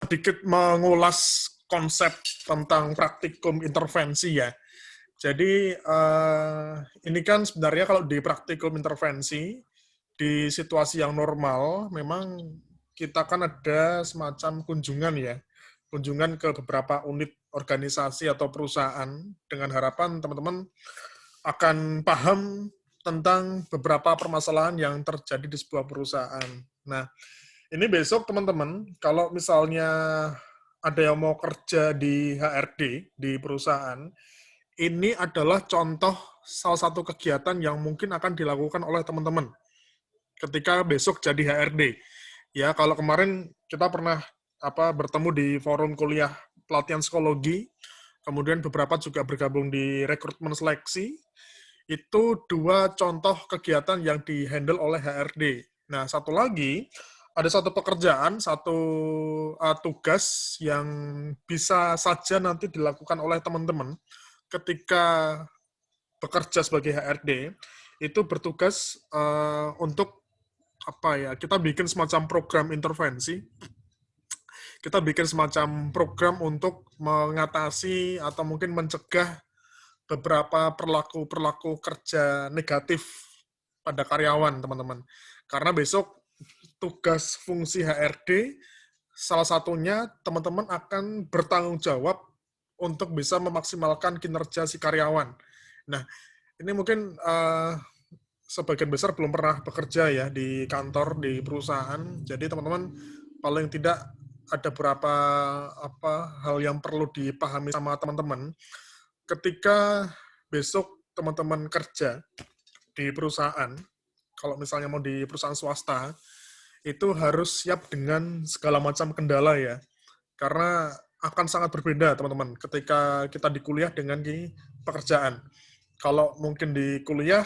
sedikit mengulas konsep tentang praktikum intervensi ya. Jadi ini kan sebenarnya kalau di praktikum intervensi di situasi yang normal memang kita kan ada semacam kunjungan ya, kunjungan ke beberapa unit organisasi atau perusahaan dengan harapan teman-teman akan paham tentang beberapa permasalahan yang terjadi di sebuah perusahaan. Nah, ini besok teman-teman, kalau misalnya ada yang mau kerja di HRD, di perusahaan, ini adalah contoh salah satu kegiatan yang mungkin akan dilakukan oleh teman-teman ketika besok jadi HRD. Ya, kalau kemarin kita pernah bertemu di forum kuliah pelatihan psikologi, kemudian beberapa juga bergabung di rekrutmen seleksi, itu dua contoh kegiatan yang dihandle oleh HRD. Nah, satu lagi, ada satu pekerjaan, satu tugas yang bisa saja nanti dilakukan oleh teman-teman ketika bekerja sebagai HRD, itu bertugas untuk kita bikin semacam program intervensi, kita bikin semacam program untuk mengatasi atau mungkin mencegah beberapa perilaku kerja negatif pada karyawan, teman-teman. Karena besok tugas fungsi HRD, salah satunya teman-teman akan bertanggung jawab untuk bisa memaksimalkan kinerja si karyawan. Nah, ini mungkin sebagian besar belum pernah bekerja ya di kantor, di perusahaan. Jadi teman-teman paling tidak ada beberapa hal yang perlu dipahami sama teman-teman ketika besok teman-teman kerja di perusahaan, kalau misalnya mau di perusahaan swasta, itu harus siap dengan segala macam kendala ya. Karena akan sangat berbeda teman-teman ketika kita di kuliah dengan di pekerjaan. Kalau mungkin di kuliah,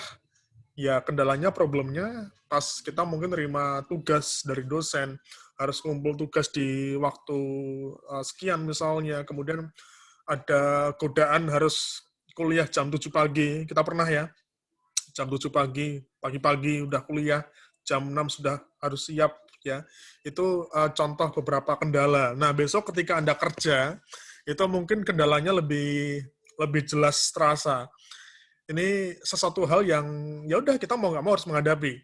ya kendalanya, problemnya pas kita mungkin terima tugas dari dosen, harus kumpul tugas di waktu sekian misalnya, kemudian ada godaan harus kuliah jam 7 pagi, kita pernah ya, jam 7 pagi, pagi-pagi udah kuliah, jam 6 sudah harus siap ya. Itu contoh beberapa kendala. Nah, besok ketika Anda kerja, itu mungkin kendalanya lebih jelas terasa. Ini sesuatu hal yang ya udah kita mau nggak mau harus menghadapi.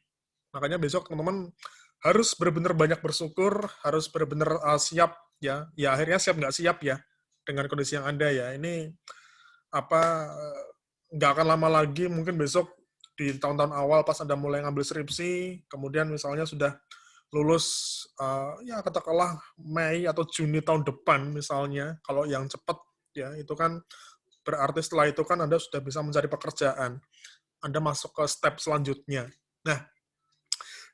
Makanya besok teman-teman harus benar-benar banyak bersyukur, harus benar-benar siap ya. Ya akhirnya siap nggak siap ya dengan kondisi yang Anda ya. Ini nggak akan lama lagi, mungkin besok di tahun-tahun awal pas Anda mulai ngambil skripsi, kemudian misalnya sudah lulus ya katakanlah Mei atau Juni tahun depan misalnya, kalau yang cepat ya itu kan berarti setelah itu kan Anda sudah bisa mencari pekerjaan. Anda masuk ke step selanjutnya. Nah,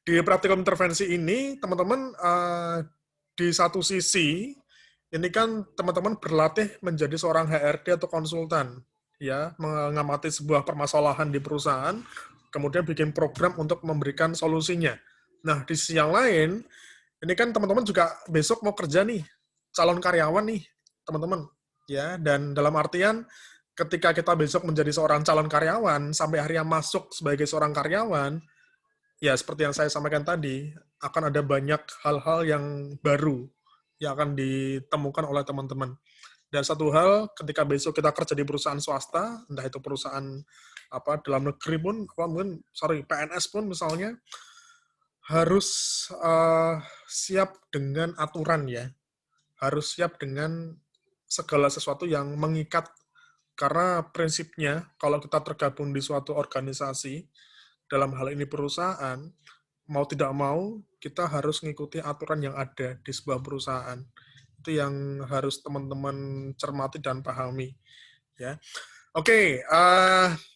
di praktikum intervensi ini teman-teman di satu sisi ini kan teman-teman berlatih menjadi seorang HRD atau konsultan, ya, mengamati sebuah permasalahan di perusahaan, kemudian bikin program untuk memberikan solusinya. Nah, di sisi yang lain, ini kan teman-teman juga besok mau kerja nih, calon karyawan nih, teman-teman, ya, dan dalam artian ketika kita besok menjadi seorang calon karyawan, sampai akhirnya masuk sebagai seorang karyawan, ya seperti yang saya sampaikan tadi, akan ada banyak hal-hal yang baru yang akan ditemukan oleh teman-teman. Dan satu hal, ketika besok kita kerja di perusahaan swasta, entah itu perusahaan dalam negeri pun, PNS pun misalnya, harus siap dengan aturan ya, harus siap dengan segala sesuatu yang mengikat. Karena prinsipnya, kalau kita tergabung di suatu organisasi, dalam hal ini perusahaan, mau tidak mau, kita harus mengikuti aturan yang ada di sebuah perusahaan. Itu yang harus teman-teman cermati dan pahami. Ya, oke,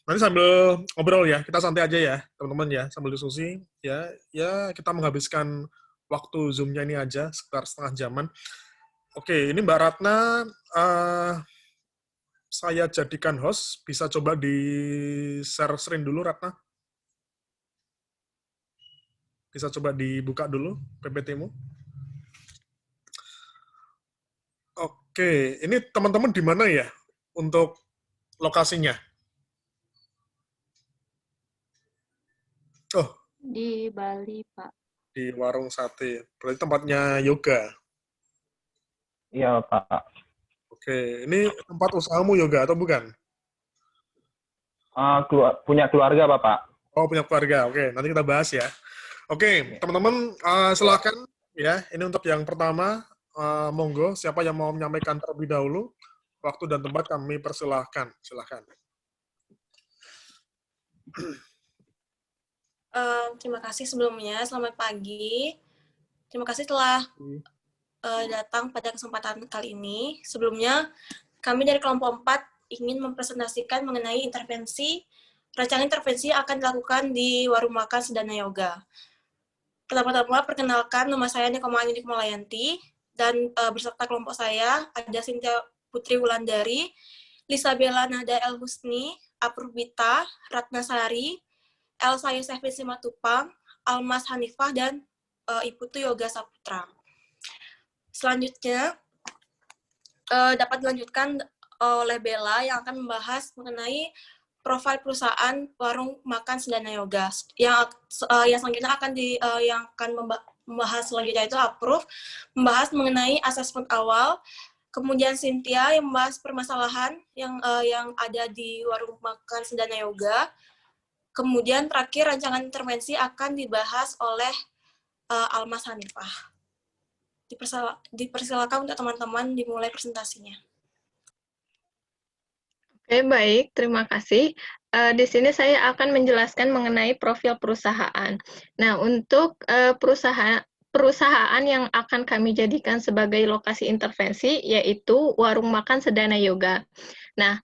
nanti sambil ngobrol ya, kita santai aja ya, teman-teman ya, sambil diskusi. Ya, kita menghabiskan waktu Zoom-nya ini aja, sekitar setengah jaman. Oke, ini Mbak Ratna, saya jadikan host, bisa coba di-share screen dulu, Ratna. Bisa coba dibuka dulu PPT-mu. Oke, ini teman-teman di mana ya untuk lokasinya? Oh, Di Bali, Pak. di warung sate. Berarti tempatnya yoga. Iya, Pak. Oke, ini tempat usahamu yoga atau bukan? Punya keluarga, Bapak. Oh, punya keluarga. Oke, nanti kita bahas ya. Oke, Ya. teman-teman, Ya. silakan ya. Ini untuk yang pertama, monggo siapa yang mau menyampaikan terlebih dahulu. Waktu dan tempat kami persilahkan. Silakan. Terima kasih sebelumnya. Selamat pagi. Terima kasih telah datang pada kesempatan kali ini. Sebelumnya, kami dari kelompok 4 ingin mempresentasikan mengenai rancangan intervensi yang akan dilakukan di warung makan Sedana Yoga. Pertama-tama, perkenalkan, nama saya Nikoma Anjani Kumalayanti, dan beserta kelompok saya ada Cynthia Putri Wulandari, Lisa Bella Nada El Husni, Apurvita, Ratna Sari, Elsa Yosefin Simatupang, Almas Hanifah, dan Iputu Yoga Saputra. Selanjutnya, dapat dilanjutkan oleh Bella yang akan membahas mengenai profil perusahaan warung makan Sedana Yoga. Yang selanjutnya yang akan membahas selanjutnya itu Approve, membahas mengenai asesmen awal. Kemudian Cynthia yang membahas permasalahan yang ada di warung makan Sedana Yoga. Kemudian terakhir rancangan intervensi akan dibahas oleh Almas Hanifah. Dipersilakan untuk teman-teman dimulai presentasinya. Oke, baik. Terima kasih. Di sini saya akan menjelaskan mengenai profil perusahaan. Nah, untuk perusahaan yang akan kami jadikan sebagai lokasi intervensi, yaitu Warung Makan Sedana Yoga. Nah,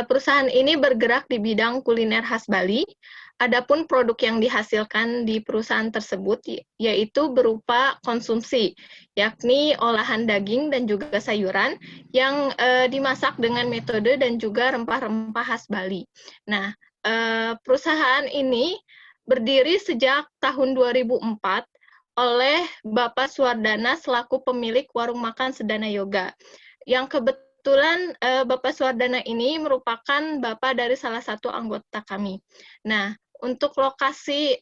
perusahaan ini bergerak di bidang kuliner khas Bali. Adapun produk yang dihasilkan di perusahaan tersebut yaitu berupa konsumsi, yakni olahan daging dan juga sayuran yang dimasak dengan metode dan juga rempah-rempah khas Bali. Nah, perusahaan ini berdiri sejak tahun 2004 oleh Bapak Suwardana selaku pemilik warung makan Sedana Yoga. Yang kebetulan Bapak Suwardana ini merupakan bapak dari salah satu anggota kami. Nah, untuk lokasi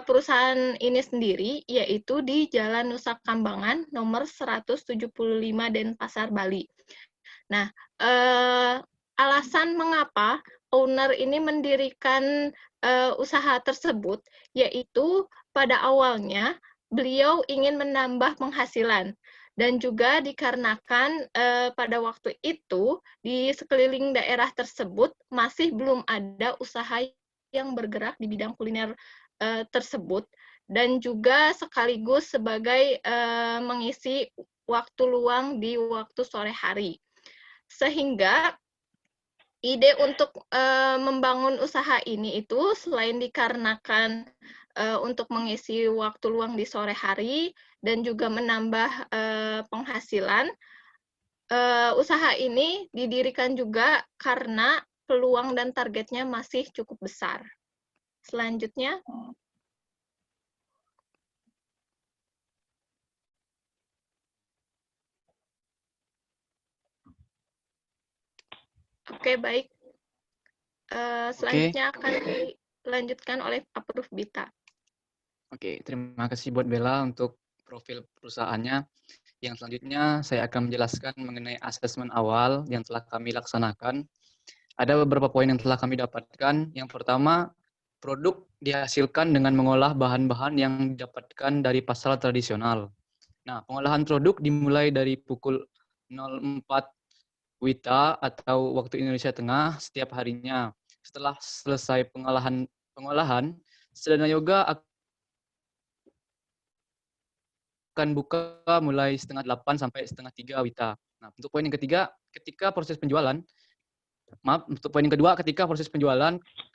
perusahaan ini sendiri yaitu di Jalan Nusa Kambangan nomor 175 Denpasar, Bali. Nah, alasan mengapa owner ini mendirikan usaha tersebut yaitu pada awalnya beliau ingin menambah penghasilan dan juga dikarenakan pada waktu itu di sekeliling daerah tersebut masih belum ada usaha yang bergerak di bidang kuliner tersebut dan juga sekaligus sebagai mengisi waktu luang di waktu sore hari. Sehingga ide untuk membangun usaha ini itu selain dikarenakan untuk mengisi waktu luang di sore hari dan juga menambah penghasilan, usaha ini didirikan juga karena peluang dan targetnya masih cukup besar. Selanjutnya. Oke, baik. Selanjutnya akan dilanjutkan oleh Apurvita. Oke, terima kasih buat Bella untuk profil perusahaannya. Yang selanjutnya saya akan menjelaskan mengenai asesmen awal yang telah kami laksanakan. Ada beberapa poin yang telah kami dapatkan. Yang pertama, produk dihasilkan dengan mengolah bahan-bahan yang didapatkan dari pasar tradisional. Nah, pengolahan produk dimulai dari pukul 04 WITA atau waktu Indonesia Tengah setiap harinya. Setelah selesai pengolahan, Sedana Yoga akan buka mulai 2:30 sampai 2:30 WITA. Nah, untuk poin yang ketiga, ketika proses penjualan,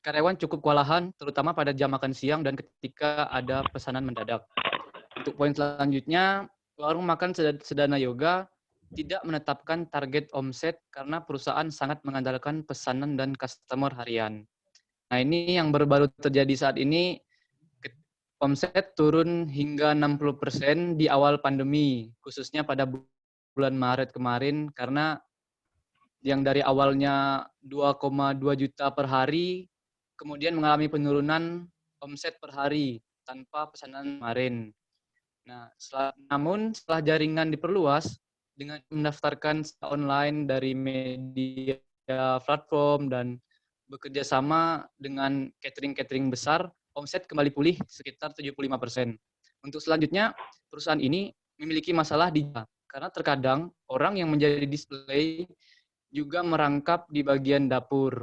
karyawan cukup kewalahan, terutama pada jam makan siang dan ketika ada pesanan mendadak. Untuk poin selanjutnya, warung makan Sedana Yoga tidak menetapkan target omset karena perusahaan sangat mengandalkan pesanan dan customer harian. Nah, ini yang baru-baru terjadi saat ini, omset turun hingga 60% di awal pandemi, khususnya pada bulan Maret kemarin, karena yang dari awalnya 2,2 juta per hari, kemudian mengalami penurunan omset per hari tanpa pesanan kemarin. Nah, namun setelah jaringan diperluas, dengan mendaftarkan secara online dari media platform dan bekerja sama dengan catering-catering besar, omset kembali pulih sekitar 75%. Untuk selanjutnya, perusahaan ini memiliki masalah karena terkadang orang yang menjadi display juga merangkap di bagian dapur.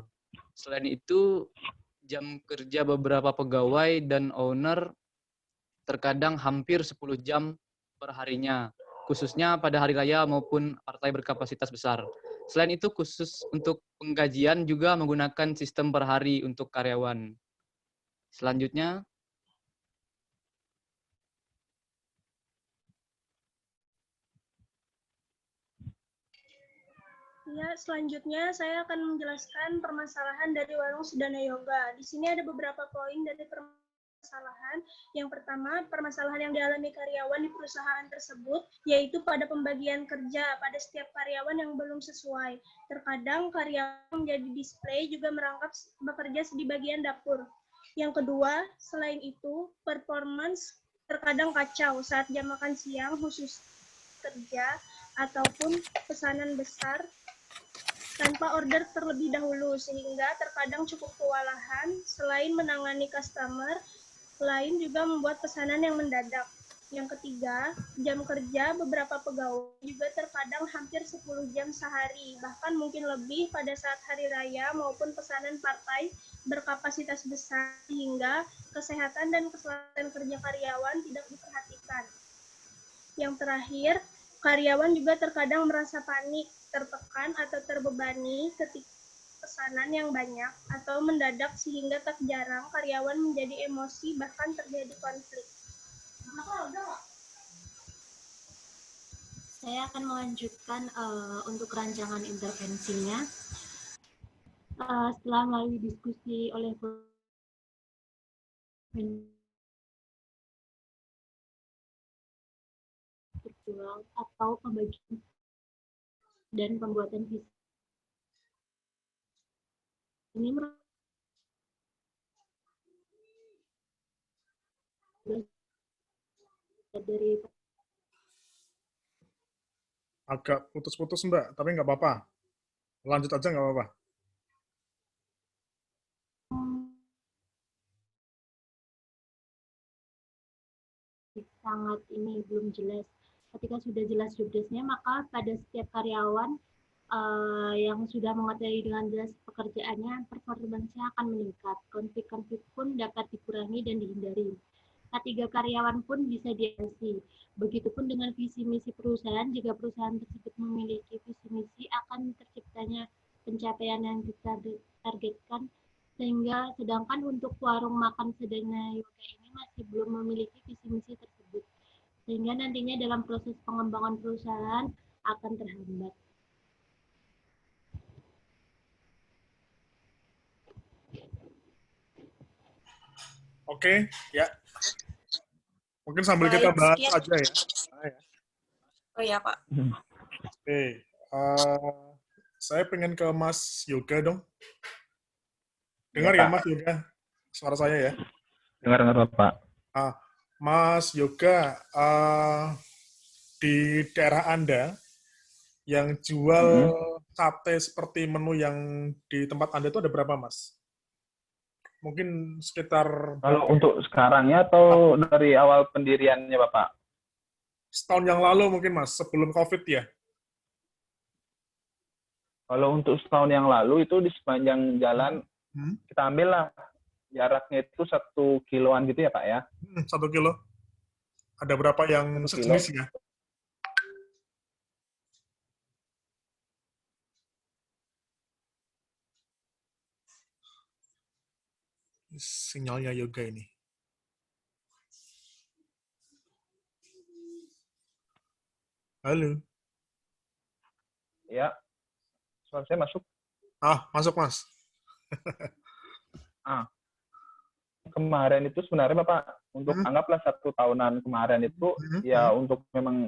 Selain itu, jam kerja beberapa pegawai dan owner terkadang hampir 10 jam per harinya, khususnya pada hari raya maupun partai berkapasitas besar. Selain itu, khusus untuk penggajian juga menggunakan sistem per hari untuk karyawan. Selanjutnya, Ya, selanjutnya saya akan menjelaskan permasalahan dari warung Sedana Yoga. Di sini ada beberapa poin dari permasalahan. Yang pertama, permasalahan yang dialami karyawan di perusahaan tersebut, yaitu pada pembagian kerja pada setiap karyawan yang belum sesuai. Terkadang karyawan menjadi display juga merangkap bekerja di bagian dapur. Yang kedua, selain itu, performance terkadang kacau saat jam makan siang khusus kerja ataupun pesanan besar tanpa order terlebih dahulu, sehingga terkadang cukup kewalahan. Selain menangani customer, lain juga membuat pesanan yang mendadak. Yang ketiga, jam kerja beberapa pegawai juga terkadang hampir 10 jam sehari, bahkan mungkin lebih pada saat hari raya maupun pesanan partai berkapasitas besar, sehingga kesehatan dan keselamatan kerja karyawan tidak diperhatikan. Yang terakhir, karyawan juga terkadang merasa panik, tertekan atau terbebani ketika pesanan yang banyak atau mendadak, sehingga tak jarang karyawan menjadi emosi bahkan terjadi konflik. Saya akan melanjutkan untuk rancangan intervensinya. Setelah melalui diskusi oleh struktural atau pembagian dan pembuatan visi ini dari Agak putus-putus Mbak, tapi nggak apa-apa. Lanjut aja nggak apa-apa. sangat ini belum jelas. Ketika sudah jelas job desk-nya, maka pada setiap karyawan yang sudah mengetahui dengan jelas pekerjaannya, performance-nya akan meningkat. Konflik-konflik pun dapat dikurangi dan dihindari. K3 karyawan pun bisa diatasi. Begitupun dengan visi misi perusahaan, jika perusahaan tersebut memiliki visi misi, akan terciptanya pencapaian yang ditargetkan. Sehingga sedangkan untuk warung makan Sedana Yoga ini masih belum memiliki visi misi tersebut. Sehingga nantinya dalam proses pengembangan perusahaan akan terhambat. Oke, ya. Mungkin sambil Baik, kita bahas sekian. aja ya. Oh iya, Pak. Oke, saya pengen ke Mas Yoga dong. Dengar ya, Pak. Mas Yoga? Suara saya ya. Dengar Bapak. Mas Yoga, di daerah Anda yang jual sate seperti menu yang di tempat Anda itu ada berapa, Mas? Mungkin sekitar Kalau untuk sekarangnya atau dari awal pendiriannya Bapak? setahun yang lalu mungkin, Mas, sebelum COVID ya? Kalau untuk setahun yang lalu itu di sepanjang jalan kita ambil lah jaraknya itu 1 kiloan gitu ya Pak ya? 1 kilo. Ada berapa yang 1 kilo. sejenis ya? Sinyalnya Yoga ini. Halo. Ya. Suara saya masuk? Masuk, Mas. Kemarin itu sebenarnya Bapak, untuk anggaplah 1 tahunan kemarin itu, ya untuk memang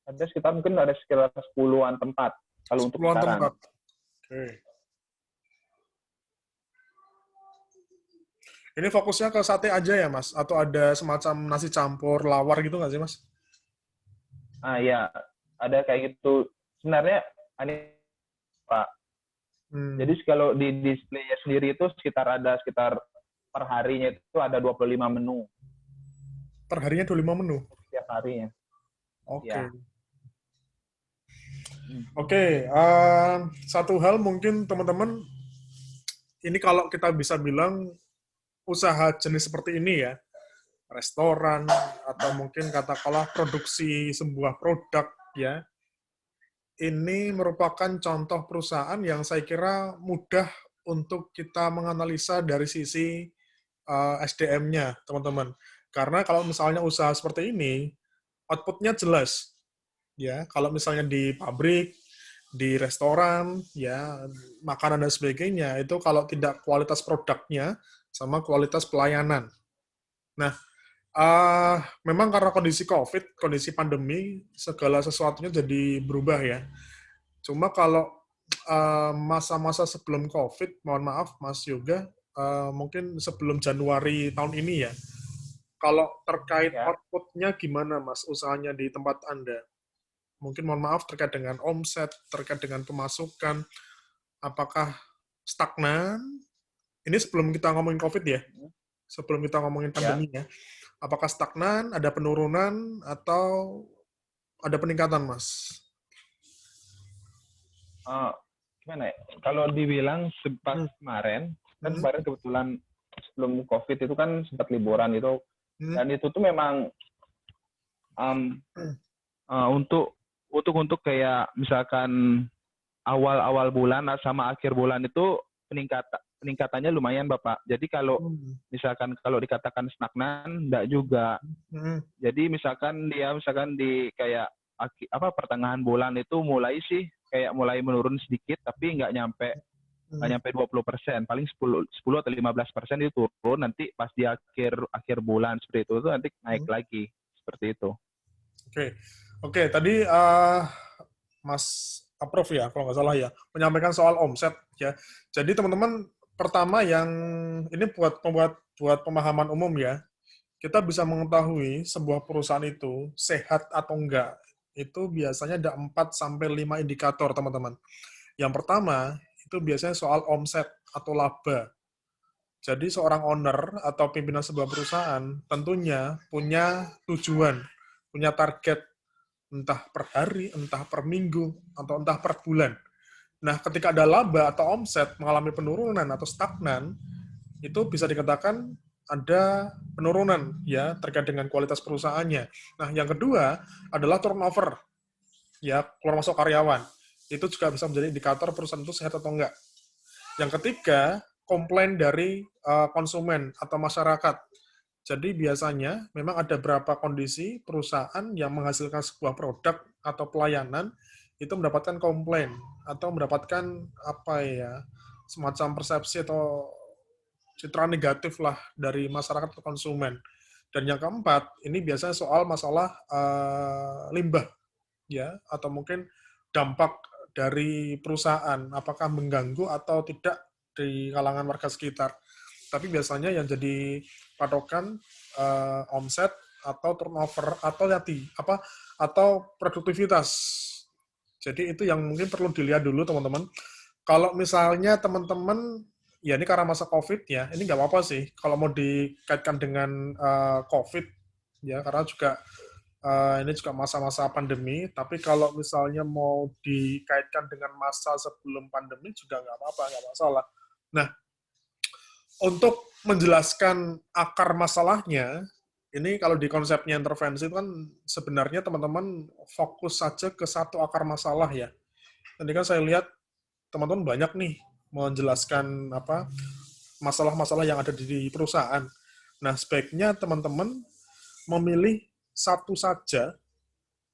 ada sekitar mungkin ada sekitar 10-an tempat. Kalau untuk 10-an sekarang. tempat. Oke. Ini fokusnya ke sate aja ya, Mas? Atau ada semacam nasi campur, lawar gitu nggak sih, Mas? Ya, ada kayak gitu. Sebenarnya aneh Pak. Jadi kalau di display sendiri itu sekitar per harinya itu ada 25 menu. Per harinya 25 menu? Setiap harinya. Oke. Ya. Oke, satu hal mungkin teman-teman, ini kalau kita bisa bilang usaha jenis seperti ini ya, restoran atau mungkin katakanlah produksi sebuah produk ya, ini merupakan contoh perusahaan yang saya kira mudah untuk kita menganalisa dari sisi SDM-nya, teman-teman. Karena kalau misalnya usaha seperti ini, output-nya jelas. Ya, kalau misalnya di pabrik, di restoran, ya, makanan dan sebagainya, itu kalau tidak kualitas produknya sama kualitas pelayanan. Nah, memang karena kondisi COVID, kondisi pandemi, segala sesuatunya jadi berubah ya. Cuma kalau masa-masa sebelum COVID, mohon maaf Mas Yoga, mungkin sebelum Januari tahun ini ya, kalau terkait output-nya gimana Mas, usahanya di tempat Anda? Mungkin mohon maaf terkait dengan omset, terkait dengan pemasukan, apakah stagnan? Ini sebelum kita ngomongin COVID ya, sebelum kita ngomongin pandemi ya. Apakah stagnan, ada penurunan, atau ada peningkatan, Mas? Gimana ya? Kalau dibilang pas kemarin, kan kemarin kebetulan sebelum COVID itu kan sempat liburan itu, dan itu tuh memang untuk kayak misalkan awal bulan sama akhir bulan itu peningkatannya lumayan Bapak. Jadi kalau misalkan kalau dikatakan stagnan enggak juga. Jadi misalkan di kayak pertengahan bulan itu mulai menurun sedikit tapi nggak nyampe 20%, paling 10 atau 15% itu turun, nanti pas di akhir bulan seperti itu nanti naik lagi seperti itu. Oke, tadi Mas Aprov ya, kalau nggak salah ya, menyampaikan soal omset ya. Jadi teman-teman, pertama yang ini buat pemahaman umum ya, kita bisa mengetahui sebuah perusahaan itu sehat atau enggak, itu biasanya ada 4-5 indikator teman-teman. Yang pertama, itu biasanya soal omset atau laba. Jadi seorang owner atau pimpinan sebuah perusahaan tentunya punya tujuan, punya target, entah per hari, entah per minggu, atau entah per bulan. Nah, ketika ada laba atau omset mengalami penurunan atau stagnan, itu bisa dikatakan ada penurunan ya terkait dengan kualitas perusahaannya. Nah, yang kedua adalah turnover, ya keluar masuk karyawan. Itu juga bisa menjadi indikator perusahaan itu sehat atau enggak. Yang ketiga, komplain dari konsumen atau masyarakat. Jadi biasanya memang ada beberapa kondisi perusahaan yang menghasilkan sebuah produk atau pelayanan itu mendapatkan komplain atau mendapatkan semacam persepsi atau citra negatif lah dari masyarakat atau konsumen. Dan yang keempat, ini biasanya soal masalah limbah ya atau mungkin dampak dari perusahaan apakah mengganggu atau tidak di kalangan warga sekitar. Tapi biasanya yang jadi patokan omset atau turnover atau produktivitas. Jadi itu yang mungkin perlu dilihat dulu teman-teman. Kalau misalnya teman-teman ya ini karena masa COVID ya, ini nggak apa-apa sih kalau mau dikaitkan dengan COVID ya karena juga ini juga masa-masa pandemi. Tapi kalau misalnya mau dikaitkan dengan masa sebelum pandemi juga nggak apa-apa, nggak masalah. Nah, untuk menjelaskan akar masalahnya, ini kalau di konsepnya intervensi itu kan sebenarnya teman-teman fokus saja ke satu akar masalah ya. Tadi kan saya lihat teman-teman banyak nih menjelaskan masalah-masalah yang ada di perusahaan. Nah, sebaiknya teman-teman memilih satu saja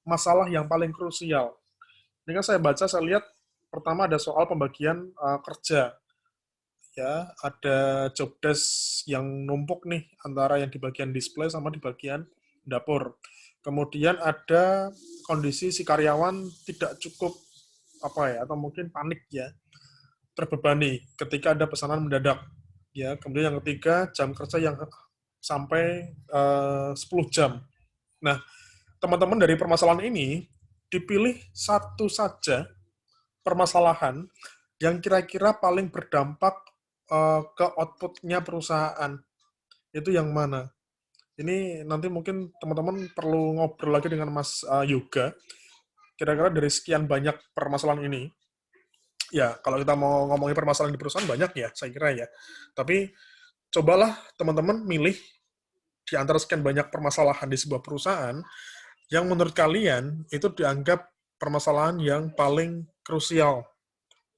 masalah yang paling krusial. Ini kan saya lihat pertama ada soal pembagian kerja. Ya, ada job desk yang numpuk nih antara yang di bagian display sama di bagian dapur. Kemudian ada kondisi si karyawan tidak cukup atau mungkin panik ya, terbebani ketika ada pesanan mendadak. Ya, kemudian yang ketiga jam kerja yang sampai 10 jam. Nah, teman-teman dari permasalahan ini dipilih satu saja permasalahan yang kira-kira paling berdampak ke output-nya perusahaan. Itu yang mana? Ini nanti mungkin teman-teman perlu ngobrol lagi dengan Mas Yoga. Kira-kira dari sekian banyak permasalahan ini, ya kalau kita mau ngomongin permasalahan di perusahaan banyak ya, saya kira ya. Tapi cobalah teman-teman milih di antara sekian banyak permasalahan di sebuah perusahaan, yang menurut kalian itu dianggap permasalahan yang paling krusial,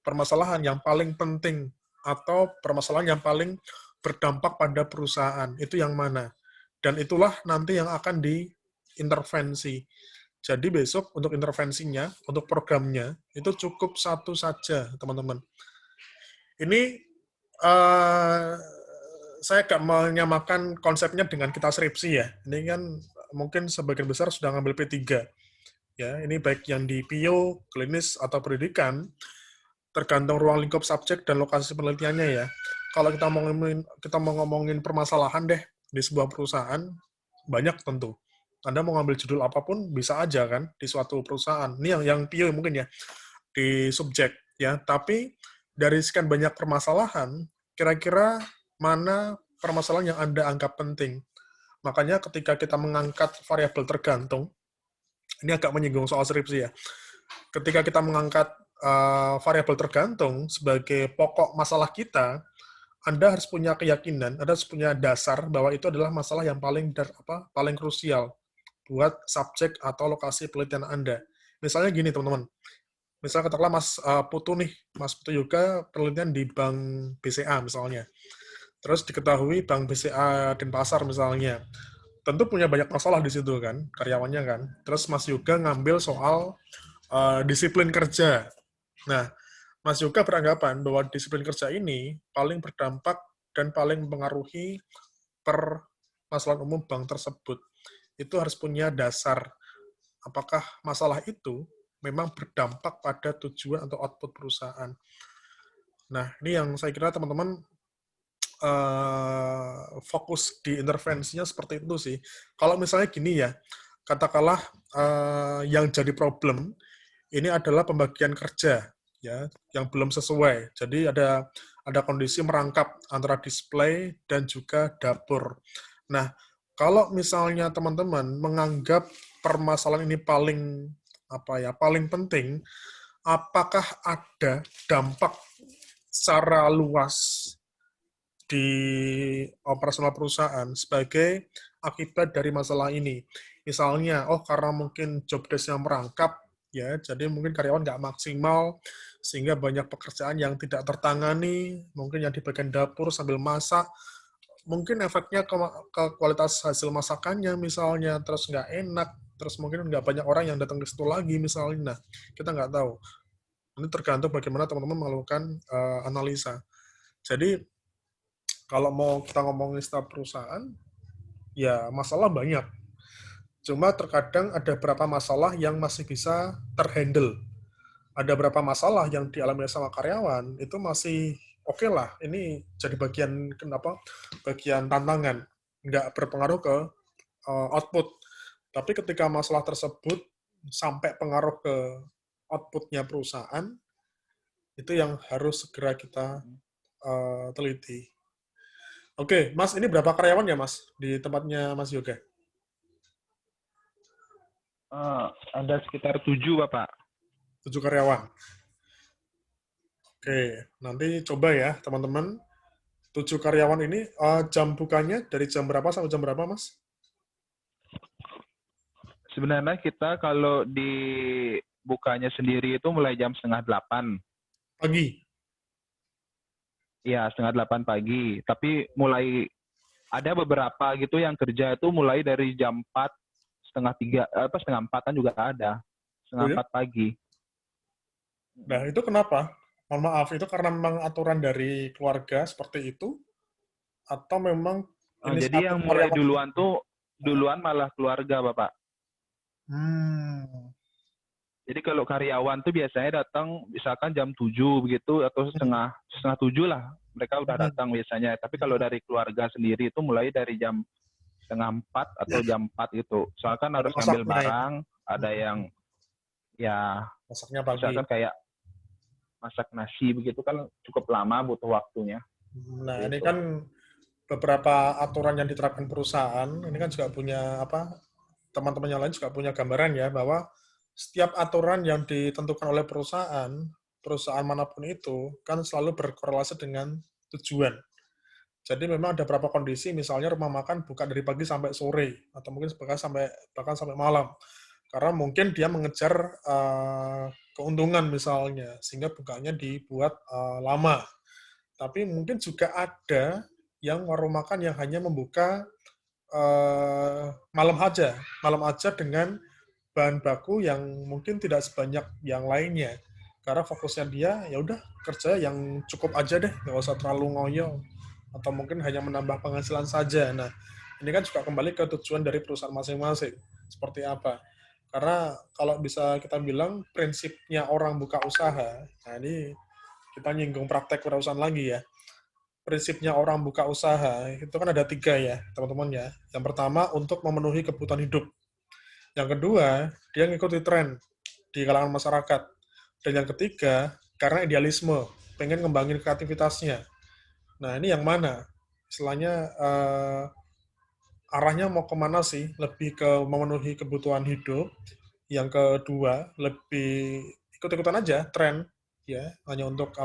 permasalahan yang paling penting, atau permasalahan yang paling berdampak pada perusahaan. Itu yang mana? Dan itulah nanti yang akan diintervensi. Jadi besok untuk intervensinya, untuk programnya, itu cukup satu saja, teman-teman. Ini saya agak menyamakan konsepnya dengan kita skripsi ya. Ini kan mungkin sebagian besar sudah ngambil P3. Ya, ini baik yang di PIO, klinis, atau pendidikan, tergantung ruang lingkup subjek dan lokasi penelitiannya ya. Kalau kita mau ngomongin permasalahan deh di sebuah perusahaan, banyak tentu. Anda mau ngambil judul apapun bisa aja kan di suatu perusahaan. Ini yang PIO mungkin ya di subjek ya. Tapi dari sekian banyak permasalahan, kira-kira mana permasalahan yang Anda anggap penting? Makanya ketika kita mengangkat variabel tergantung, ini agak menyinggung soal skripsi ya. Ketika kita mengangkat variabel tergantung sebagai pokok masalah kita, Anda harus punya keyakinan, Anda harus punya dasar bahwa itu adalah masalah yang paling krusial buat subjek atau lokasi penelitian Anda. Misalnya gini, teman-teman. Misalnya katakanlah Mas Putu nih, Mas Putu Yoga penelitian di Bank BCA misalnya. Terus diketahui Bank BCA Denpasar misalnya. Tentu punya banyak masalah di situ kan, karyawannya kan. Terus Mas Yoga ngambil soal disiplin kerja. Nah, Mas Yoga beranggapan bahwa disiplin kerja ini paling berdampak dan paling mempengaruhi permasalahan umum bank tersebut. Itu harus punya dasar. Apakah masalah itu memang berdampak pada tujuan atau output perusahaan. Nah, ini yang saya kira teman-teman fokus di intervensinya seperti itu sih. Kalau misalnya gini ya, katakanlah yang jadi problem ini adalah pembagian kerja ya yang belum sesuai. Jadi ada kondisi merangkap antara display dan juga dapur. Nah, kalau misalnya teman-teman menganggap permasalahan ini paling penting, apakah ada dampak secara luas di operasional perusahaan sebagai akibat dari masalah ini? Misalnya, karena mungkin job desk-nya merangkap, ya, jadi mungkin karyawan nggak maksimal, sehingga banyak pekerjaan yang tidak tertangani, mungkin yang di bagian dapur sambil masak, mungkin efeknya ke kualitas hasil masakannya misalnya, terus nggak enak, terus mungkin nggak banyak orang yang datang ke situ lagi misalnya. Nah, kita nggak tahu. Ini tergantung bagaimana teman-teman melakukan analisa. Jadi, kalau mau kita ngomongin staf perusahaan, ya masalah banyak. Cuma terkadang ada beberapa masalah yang masih bisa terhandle. Ada beberapa masalah yang dialami sama karyawan, itu masih oke lah, ini jadi bagian tantangan, nggak berpengaruh ke output. Tapi ketika masalah tersebut sampai pengaruh ke outputnya perusahaan, itu yang harus segera kita teliti. Oke, Mas, ini berapa karyawan ya, Mas, di tempatnya Mas Yoga? Ada sekitar 7, Bapak. 7 karyawan. Oke, nanti coba ya, teman-teman. 7 karyawan ini, jam bukanya dari jam berapa sampai jam berapa, Mas? Sebenarnya kita kalau di bukanya sendiri itu mulai jam 7:30. Pagi? Iya, 7:30 pagi. Tapi mulai ada beberapa gitu yang kerja itu mulai dari jam 4, 3:30, 3:30 juga ada. 4:30 pagi. Nah, itu kenapa? Mohon maaf, itu karena memang aturan dari keluarga seperti itu? Atau memang jadi yang mulai duluan malah keluarga, Bapak. Jadi kalau karyawan tuh biasanya datang misalkan jam 7 begitu, atau setengah 7 lah. Mereka udah datang biasanya. Tapi kalau dari keluarga sendiri itu mulai dari jam 3:30 atau jam 4 gitu. Soalnya kan harus ngambil barang, ada yang ya Masaknya pagi. misalkan kayak masak nasi begitu kan cukup lama butuh waktunya. Nah, ini Gitu. kan beberapa aturan yang diterapkan perusahaan, ini kan juga punya teman-teman yang lain juga punya gambaran ya, bahwa setiap aturan yang ditentukan oleh perusahaan manapun itu, kan selalu berkorelasi dengan tujuan. Jadi memang ada beberapa kondisi, misalnya rumah makan buka dari pagi sampai sore, atau mungkin bahkan sampai malam. Karena mungkin dia mengejar keuntungan misalnya, sehingga bukanya dibuat lama. Tapi mungkin juga ada yang warung makan yang hanya membuka malam aja dengan bahan baku yang mungkin tidak sebanyak yang lainnya. Karena fokusnya dia ya udah kerja yang cukup aja deh, nggak usah terlalu ngoyo, atau mungkin hanya menambah penghasilan saja. Nah, ini kan juga kembali ke tujuan dari perusahaan masing-masing seperti apa. Karena kalau bisa kita bilang prinsipnya orang buka usaha, nah ini kita nyinggung praktek perusahaan lagi ya. Prinsipnya orang buka usaha itu kan ada 3 ya, teman-teman ya. Yang pertama untuk memenuhi kebutuhan hidup. Yang kedua, dia ngikuti tren di kalangan masyarakat. Dan yang ketiga, karena idealisme, pengen ngembangin kreativitasnya. Nah, ini yang mana? Istilahnya arahnya mau kemana sih? Lebih ke memenuhi kebutuhan hidup. Yang kedua, lebih ikut-ikutan aja tren, ya, hanya untuk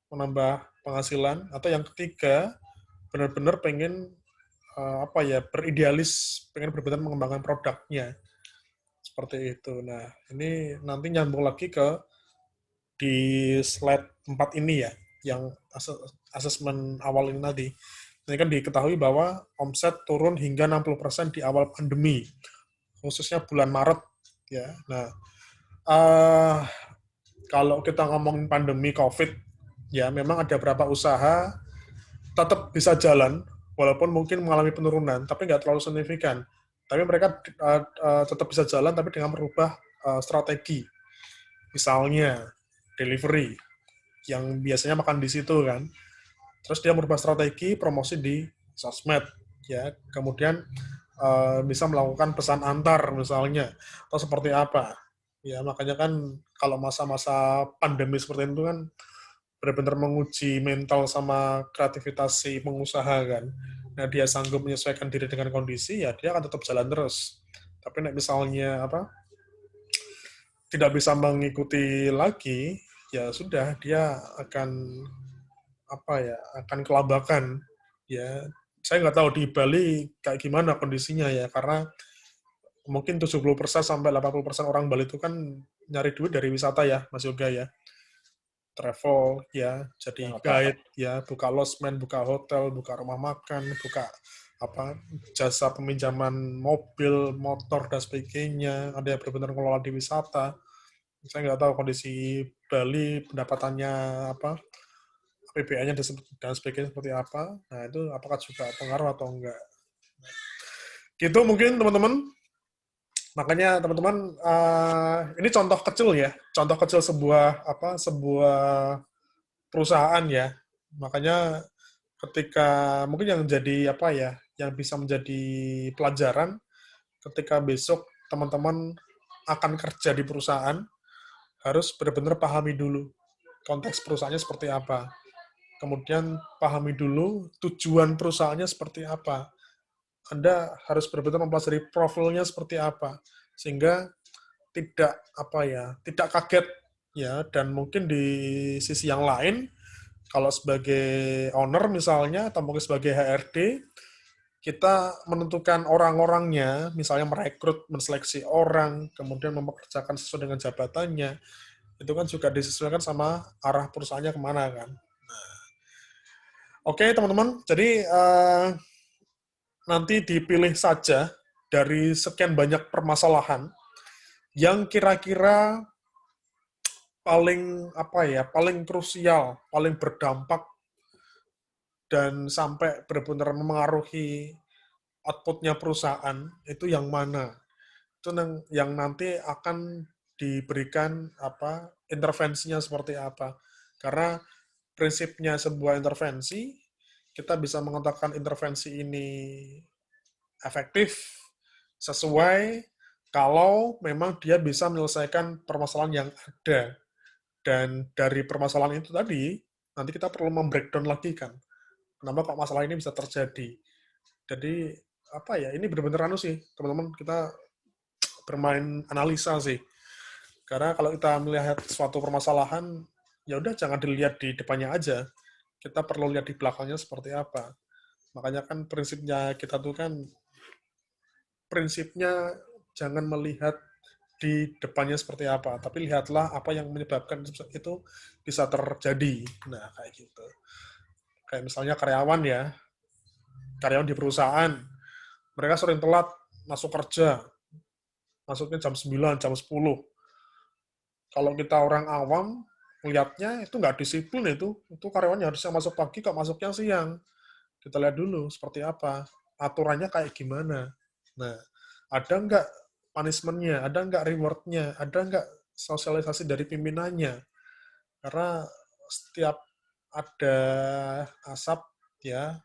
menambah penghasilan. Atau yang ketiga, benar-benar pengen beridealis, pengen benar-benar mengembangkan produknya. Seperti itu. Nah, ini nanti nyambung lagi ke di slide 4 ini ya, yang asesmen awal ini tadi. Ini kan diketahui bahwa omset turun hingga 60% di awal pandemi, khususnya bulan Maret. Ya, nah kalau kita ngomongin pandemi COVID, ya memang ada beberapa usaha tetap bisa jalan, walaupun mungkin mengalami penurunan, tapi nggak terlalu signifikan. Tapi mereka tetap bisa jalan, tapi dengan merubah strategi. Misalnya, delivery, yang biasanya makan di situ kan. Terus dia merubah strategi promosi di sosmed, ya. Kemudian bisa melakukan pesan antar misalnya, atau seperti apa. Ya, makanya kan kalau masa-masa pandemi seperti itu kan benar-benar menguji mental sama kreativitas si pengusaha kan. Nah, dia sanggup menyesuaikan diri dengan kondisi, ya dia akan tetap jalan terus. Tapi misalnya tidak bisa mengikuti lagi, ya sudah, dia akan akan kelabakan. Ya, saya nggak tahu di Bali kayak gimana kondisinya ya, karena mungkin 70% sampai 80% orang Bali itu kan nyari duit dari wisata ya, Mas Yoga ya. Travel ya, jadi guide ya, buka losmen, buka hotel, buka rumah makan, buka jasa peminjaman mobil, motor dan sebagainya. Ada yang benar-benar ngelola di wisata. Saya nggak tahu kondisi Bali pendapatannya APBN-nya dan sebagainya seperti apa. Nah, itu apakah juga pengaruh atau enggak. Gitu mungkin teman-teman. Makanya teman-teman, ini contoh kecil ya, contoh kecil sebuah perusahaan ya. Makanya ketika mungkin yang jadi yang bisa menjadi pelajaran ketika besok teman-teman akan kerja di perusahaan, harus benar-benar pahami dulu konteks perusahaannya seperti apa. Kemudian pahami dulu tujuan perusahaannya seperti apa. Anda harus benar-benar mempelajari profilnya seperti apa, sehingga tidak tidak kaget ya. Dan mungkin di sisi yang lain, kalau sebagai owner misalnya atau mungkin sebagai HRD, kita menentukan orang-orangnya, misalnya merekrut, menseleksi orang, kemudian mempekerjakan sesuai dengan jabatannya, itu kan juga disesuaikan sama arah perusahaannya kemana kan. Oke, teman-teman, jadi nanti dipilih saja dari sekian banyak permasalahan yang kira-kira paling krusial, paling berdampak dan sampai benar-benar memengaruhi output-nya perusahaan, itu yang mana? Itu yang nanti akan diberikan intervensinya seperti apa. Karena prinsipnya sebuah intervensi, kita bisa mengatakan intervensi ini efektif, sesuai, Kalau memang dia bisa menyelesaikan permasalahan yang ada. Dan dari permasalahan itu tadi, nanti kita perlu membreakdown lagi kan. Kenapa kok masalah ini bisa terjadi. Jadi, apa ya, ini benar-benar anu sih, teman-teman, kita bermain analisa sih. Karena kalau kita melihat suatu permasalahan, ya udah jangan dilihat di depannya aja. Kita perlu lihat di belakangnya seperti apa. Makanya kan prinsipnya kita tuh kan, prinsipnya jangan melihat di depannya seperti apa, tapi lihatlah apa yang menyebabkan itu bisa terjadi. Nah, kayak gitu. Kayak misalnya karyawan ya, karyawan di perusahaan, mereka sering telat masuk kerja, masuknya jam 9, jam 10. Kalau kita orang awam, lihatnya itu nggak disiplin itu karyawannya harusnya masuk pagi, kok masuknya siang. Kita lihat dulu seperti apa, aturannya kayak gimana. Nah, ada nggak punishment-nya, ada nggak reward-nya, ada nggak sosialisasi dari pimpinannya. Karena setiap ada asap, ya,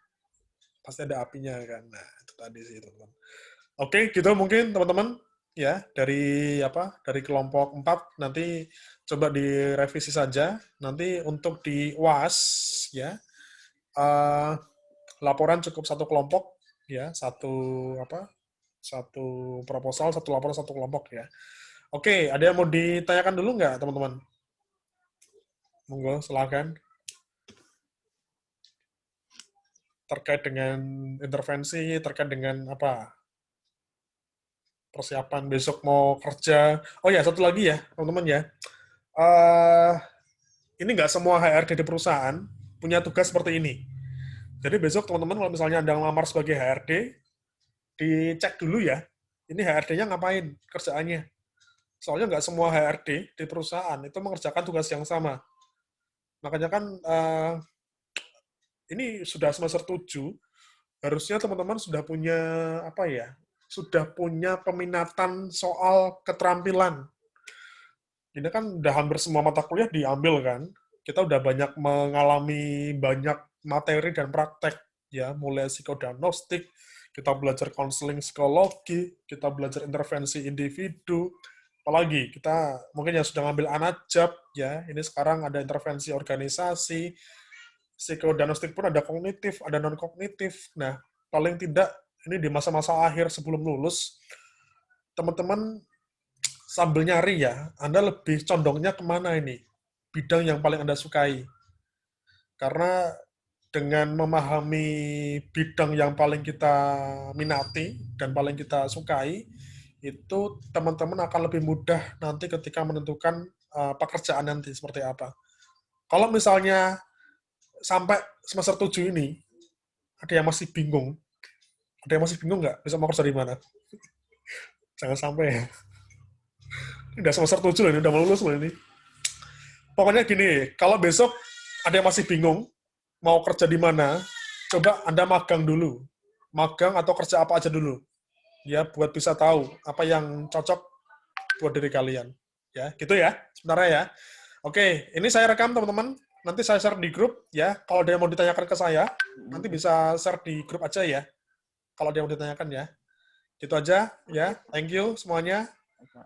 pasti ada apinya kan. Nah, itu tadi sih, teman-teman. Oke, gitu mungkin teman-teman ya dari kelompok 4 nanti coba direvisi saja. Nanti untuk di UAS ya laporan cukup satu kelompok ya, satu proposal, satu laporan, satu kelompok ya. Oke, ada yang mau ditanyakan dulu nggak teman-teman? Monggo, silakan. Terkait dengan intervensi, terkait dengan apa? Persiapan besok mau kerja. Oh ya, satu lagi ya, teman-teman ya. Ini nggak semua HRD di perusahaan punya tugas seperti ini. Jadi besok teman-teman kalau misalnya Anda ngelamar sebagai HRD, dicek dulu ya, ini HRD-nya ngapain kerjaannya. Soalnya nggak semua HRD di perusahaan itu mengerjakan tugas yang sama. Makanya kan ini sudah semester 7, harusnya teman-teman sudah punya sudah punya peminatan soal keterampilan. Ini kan udah hampir semua mata kuliah diambil kan. Kita udah banyak mengalami banyak materi dan praktek ya, mulai psikodiagnostik, kita belajar konseling psikologi, kita belajar intervensi individu, apalagi kita mungkin yang sudah ngambil anajab ya, ini sekarang ada intervensi organisasi, psikodiagnostik pun ada kognitif, ada non kognitif. Nah, paling tidak ini di masa-masa akhir sebelum lulus, teman-teman sambil nyari ya, Anda lebih condongnya kemana ini? Bidang yang paling Anda sukai. Karena dengan memahami bidang yang paling kita minati dan paling kita sukai, itu teman-teman akan lebih mudah nanti ketika menentukan pekerjaan nanti seperti apa. Kalau misalnya sampai semester 7 ini, ada yang masih bingung. Ada yang masih bingung nggak? Bisa mau kerja di mana? Jangan sampai ya. Udah semester 7 loh ini, udah mau lulus loh ini. Pokoknya gini, kalau besok ada yang masih bingung, mau kerja di mana, coba Anda magang dulu. Magang atau kerja apa aja dulu. Ya, buat bisa tahu apa yang cocok buat diri kalian. Ya, gitu ya, sebenarnya ya. Oke, ini saya rekam teman-teman. Nanti saya share di grup ya. Kalau ada yang mau ditanyakan ke saya, nanti bisa share di grup aja ya. Kalau ada yang mau ditanyakan ya. Gitu aja ya. Thank you semuanya.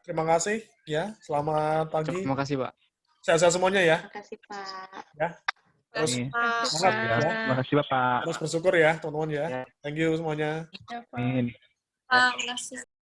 Terima kasih ya. Selamat pagi. Terima kasih, Pak. Sehat-sehat semuanya ya. Terima kasih, Pak. Ya. Terus Semangat ya. Terima kasih Bapak. terus bersyukur ya teman-teman ya. Thank you semuanya. Amin. Terima kasih.